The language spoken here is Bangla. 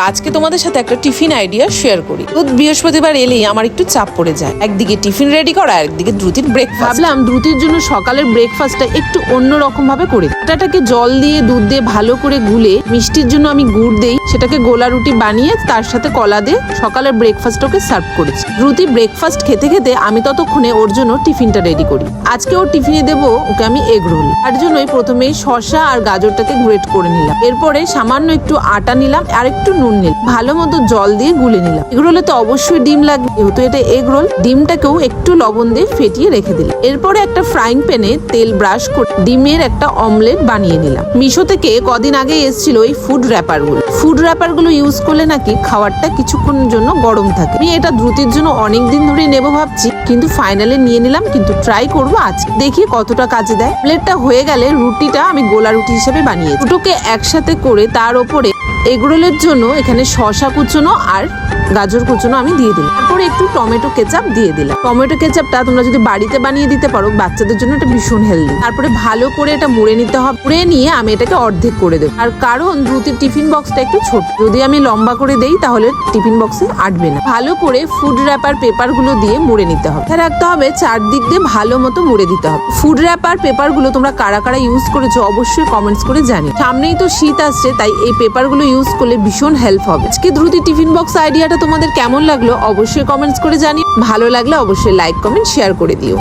আজকে তোমাদের সাথে একটা টিফিন আইডিয়া শেয়ার করি। বৃহস্পতিবার এলেই আমার একটু চাপ পড়ে যায়, একদিকে টিফিন রেডি করা, একদিকে দ্রুতির ব্রেকফাস্ট। ভাবলাম দ্রুতির জন্য সকালের ব্রেকফাস্টটা একটু অন্য রকম ভাবে করি। আটাটাকে জল দিয়ে দুধ দিয়ে ভালো করে গুলে, মিষ্টির জন্য আমি গুড় দেই, সেটাকে গোলা রুটি বানিয়ে তার সাথে কলা দিয়ে সকালের ব্রেকফাস্টটাকে সার্ভ করেছি। দ্রুতি ব্রেকফাস্ট খেতে খেতে আমি ততক্ষণে ওর জন্য টিফিনটা রেডি করি। আজকে ওর টিফিনে দেবো ওকে আমি এগ রোল। তার জন্যই প্রথমেই শসা আর গাজরটাকে গ্রেট করে নিলাম। এরপরে সামান্য একটু আটা নিলাম আর একটু নুন নিলাম, ভালো মতো জল দিয়ে গুলে নিলাম। এগ রোলে তো অবশ্যই ডিম লাগবে, যেহেতু এটা এগ রোল। ডিমটাকেও একটু লবণ দিয়ে ফেটিয়ে রেখে দিলাম। এরপরে একটা ফ্রাইং প্যানে তেল ব্রাশ করে ডিমের একটা অমলেট বানিয়ে নিলাম। মিশো থেকে কদিন আগে এসেছিল এই ফুড র্যাপার গুলো ইউজ করলে নাকি খাবারটা কিছুক্ষণের জন্য গরম থাকে। আমি এটা দ্রুতির জন্য অনেকদিন ধরে নেবো ভাবছি, কিন্তু ফাইনালি নিয়ে নিলাম। কিন্তু ট্রাই করবো আজকে, দেখি কতটা কাজে দেয়। প্লেটটা হয়ে গেলে রুটিটা আমি গোলা রুটি হিসেবে বানিয়েছি। দুটোকে একসাথে করে তার ওপরে এগরোলের জন্য এখানে শসা কুচনো আর গাজর কুচনো আমি দিয়ে দিলাম। তারপরে একটু টমেটো কেচাপ দিয়ে দিলাম। টমেটো কেচাপটা তোমরা যদি বাড়িতে বানিয়ে দিতে পারো, বাচ্চাদের জন্য এটা ভীষণ হেলদি। তারপরে ভালো করে এটা মুড়ে নিতে হবে। মুড়ে নিয়ে আমি এটাকে অর্ধেক করে দেবো। আর কারণ দ্রুতির টিফিন বক্সটা একটু ছোট, যদি আমি লম্বা করে দেই তাহলে টিফিন বক্সে আটবে না। ভালো করে ফুড র্যাপার পেপার গুলো দিয়ে মুড়ে নিতে হবে। রাখতে হবে চারদিক দিয়ে ভালো মতো মুড়ে দিতে হবে। ফুড র্যাপার পেপার গুলো তোমরা কারা কারা ইউজ করেছো অবশ্যই কমেন্টস করে জানি। সামনেই তো শীত আসছে, তাই এই পেপার গুলো ইউজ করলে ভীষণ হেল্প হবে। আজকে দ্রুতি টিফিন বক্স আইডিয়াটা তোমাদের কেমন লাগলো অবশ্যই কমেন্টস করে জানিও। ভালো লাগলে অবশ্যই লাইক কমেন্ট শেয়ার করে দিও।